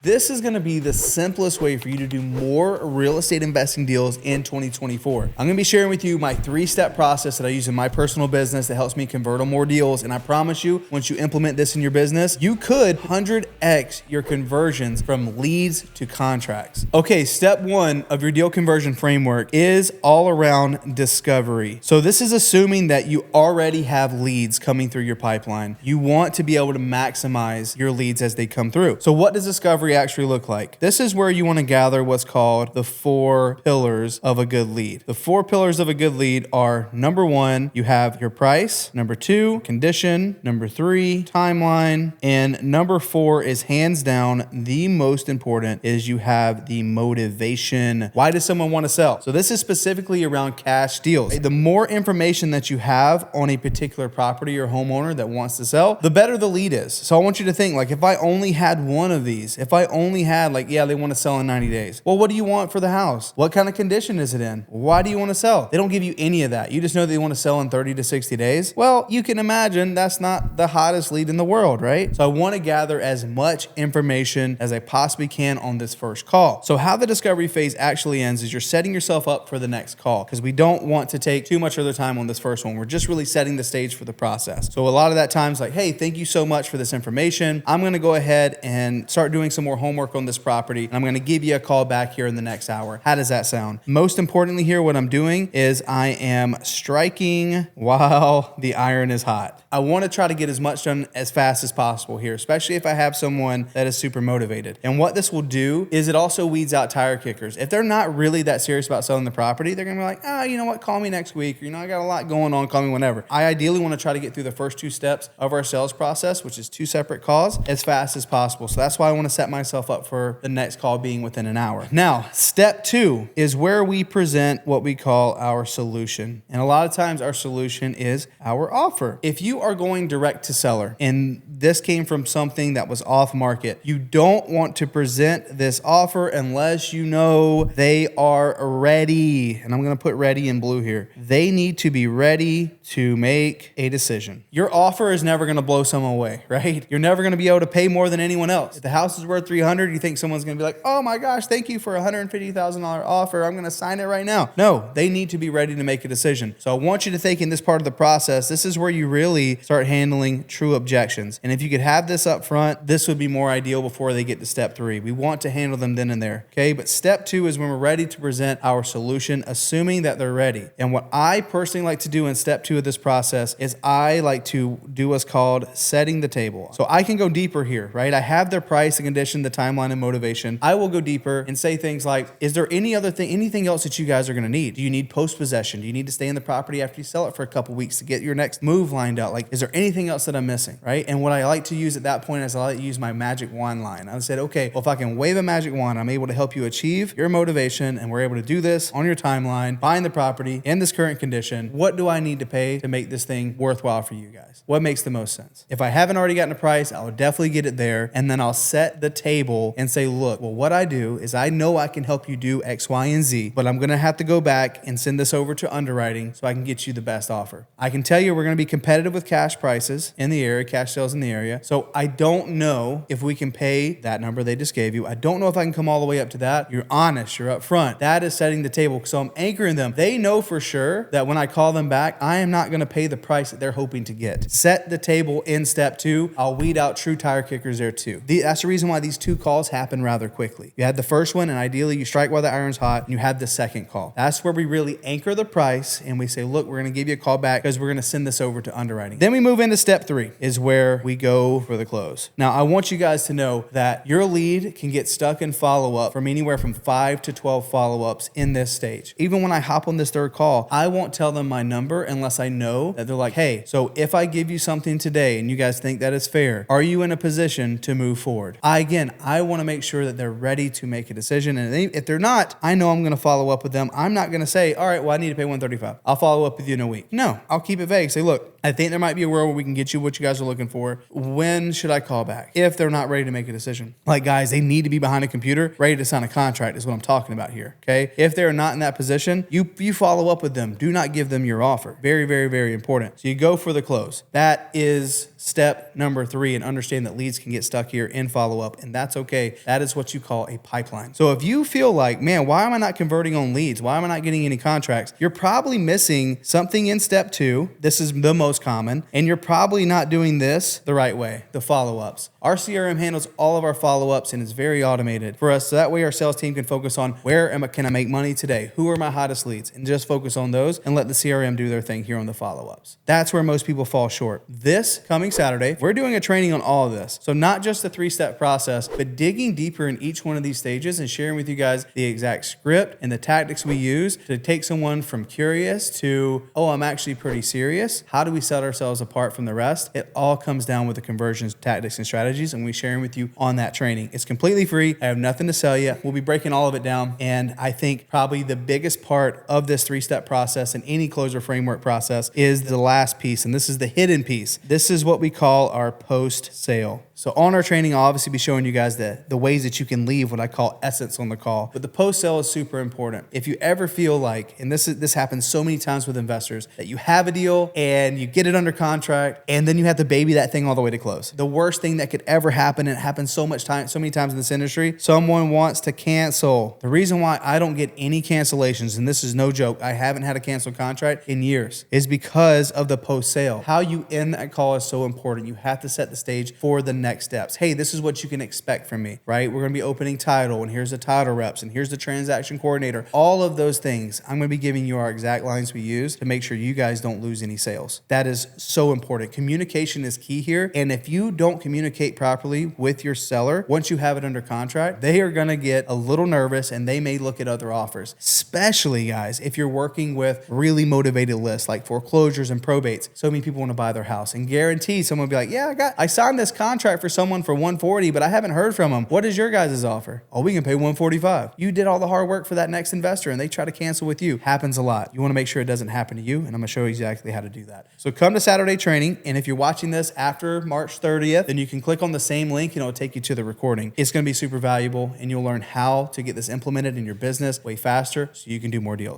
This is going to be the simplest way for you to do more real estate investing deals in 2024. I'm going to be sharing with you my 3-step process that I use in my personal business that helps me convert on more deals. And I promise you, once you implement this in your business, you could 100x your conversions from leads to contracts. Okay, step 1 of your deal conversion framework is all around discovery. So this is assuming that you already have leads coming through your pipeline. You want to be able to maximize your leads as they come through. So what does discovery actually look like? This is where you want to gather what's called the 4 pillars of a good lead. The 4 pillars of a good lead are: number 1, you have your price; number 2, condition; number 3, timeline; and number 4 is hands down the most important, is you have the motivation. Why does someone want to sell? So this is specifically around cash deals. The more information that you have on a particular property or homeowner that wants to sell, the better the lead is. So I want you to think, like, if I only had one of these, if I only had they want to sell in 90 days. Well, what do you want for the house? What kind of condition is it in? Why do you want to sell? They don't give you any of that. You just know they want to sell in 30 to 60 days. Well, you can imagine that's not the hottest lead in the world, right? So I want to gather as much information as I possibly can on this first call. So how the discovery phase actually ends is you're setting yourself up for the next call, because we don't want to take too much of their time on this first one. We're just really setting the stage for the process. So a lot of that time's like, hey, thank you so much for this information. I'm going to go ahead and start doing some more homework on this property, and I'm going to give you a call back here in the next hour. How does that sound? Most importantly here, what I'm doing is I am striking while the iron is hot. I want to try to get as much done as fast as possible here, especially if I have someone that is super motivated. And what this will do is it also weeds out tire kickers. If they're not really that serious about selling the property, they're going to be like, you know what, call me next week. Or, I got a lot going on, call me whenever. I ideally want to try to get through the first 2 steps of our sales process, which is 2 separate calls, as fast as possible. So that's why I want to set myself up for the next call being within an hour. Now, step 2 is where we present what we call our solution. And a lot of times our solution is our offer. If you are going direct to seller, and this came from something that was off market, you don't want to present this offer unless you know they are ready. And I'm going to put ready in blue here. They need to be ready to make a decision. Your offer is never going to blow someone away, right? You're never going to be able to pay more than anyone else. If the house is worth $300, you think someone's going to be like, oh my gosh, thank you for a $150,000 offer. I'm going to sign it right now. No, they need to be ready to make a decision. So I want you to think in this part of the process, this is where you really start handling true objections. And if you could have this up front, this would be more ideal before they get to step 3. We want to handle them then and there. Okay. But step 2 is when we're ready to present our solution, assuming that they're ready. And what I personally like to do in step 2 of this process is I like to do what's called setting the table. So I can go deeper here, right? I have their price, the condition, the timeline, and motivation. I will go deeper and say things like, is there anything else that you guys are going to need? Do you need post-possession? Do you need to stay in the property after you sell it for a couple weeks to get your next move lined out? Like, is there anything else that I'm missing, right? And what I like to use at that point is I like to use my magic wand line. I said, okay, well, if I can wave a magic wand, I'm able to help you achieve your motivation, and we're able to do this on your timeline, buying the property in this current condition. What do I need to pay to make this thing worthwhile for you guys? What makes the most sense? If I haven't already gotten a price, I'll definitely get it there, and then I'll set the table and say, look, well, what I do is I know I can help you do X, Y, and Z, but I'm going to have to go back and send this over to underwriting so I can get you the best offer. I can tell you we're going to be competitive with cash prices in the area, cash sales in the area. So I don't know if we can pay that number they just gave you. I don't know if I can come all the way up to that. You're honest, you're upfront. That is setting the table. So I'm anchoring them. They know for sure that when I call them back, I am not going to pay the price that they're hoping to get. Set the table in step 2. I'll weed out true tire kickers there too. That's the reason why these 2 calls happen rather quickly. You had the first one, and ideally you strike while the iron's hot, and you have the second call. That's where we really anchor the price, and we say, look, we're going to give you a call back because we're going to send this over to underwriting. Then we move into step 3 is where we go for the close. Now, I want you guys to know that your lead can get stuck in follow-up from anywhere from 5 to 12 follow-ups in this stage. Even when I hop on this 3rd call, I won't tell them my number unless I know that they're like, hey, so if I give you something today and you guys think that is fair, are you in a position to move forward? I want to make sure that they're ready to make a decision. And if they're not, I know I'm going to follow up with them. I'm not going to say, all right, well, I need to pay $135. I'll follow up with you in a week. No, I'll keep it vague. Say, look, I think there might be a world where we can get you what you guys are looking for. When should I call back? If they're not ready to make a decision. Like, guys, they need to be behind a computer, ready to sign a contract is what I'm talking about here, okay? If they're not in that position, you follow up with them. Do not give them your offer. Very, very, very important. So you go for the close. That is step number 3, and understand that leads can get stuck here in follow-up, and and that's okay. That is what you call a pipeline. So if you feel like, man, why am I not converting on leads? Why am I not getting any contracts? You're probably missing something in step 2. This is the most common, and you're probably not doing this the right way, the follow-ups. Our CRM handles all of our follow-ups and is very automated for us. So that way our sales team can focus on can I make money today? Who are my hottest leads? And just focus on those and let the CRM do their thing here on the follow-ups. That's where most people fall short. This coming Saturday, we're doing a training on all of this. So not just the 3-step process, but digging deeper in each one of these stages and sharing with you guys the exact script and the tactics we use to take someone from curious to, oh, I'm actually pretty serious. How do we set ourselves apart from the rest? It all comes down with the conversions, tactics, and strategies, and we're sharing with you on that training. It's completely free. I have nothing to sell you. We'll be breaking all of it down. And I think probably the biggest part of this 3-step process and any closer framework process is the last piece. And this is the hidden piece. This is what we call our post-sale. So on our training, I'll obviously be showing you guys the ways that you can leave what I call essence on the call. But the post-sale is super important. If you ever feel like, and this happens so many times with investors, that you have a deal and you get it under contract and then you have to baby that thing all the way to close. The worst thing that could ever happen, and it happens so many times in this industry, someone wants to cancel. The reason why I don't get any cancellations, and this is no joke, I haven't had a canceled contract in years, is because of the post-sale. How you end that call is so important. You have to set the stage for the next steps. Hey, this is what you can expect from me, right? We're going to be opening title, and here's the title reps, and here's the transaction coordinator. All of those things, I'm going to be giving you our exact lines we use to make sure you guys don't lose any sales. That is so important. Communication is key here. And if you don't communicate properly with your seller, once you have it under contract, they are going to get a little nervous and they may look at other offers, especially guys, if you're working with really motivated lists like foreclosures and probates. So many people want to buy their house, and guarantee someone will be like, yeah, I signed this contract for someone for $140, but I haven't heard from them. What is your guys' offer? Oh, we can pay $145. You did all the hard work for that next investor and they try to cancel with you. Happens a lot. You want to make sure it doesn't happen to you, and I'm going to show you exactly how to do that. So come to Saturday training, and if you're watching this after March 30th, then you can click on the same link and it'll take you to the recording. It's going to be super valuable, and you'll learn how to get this implemented in your business way faster so you can do more deals.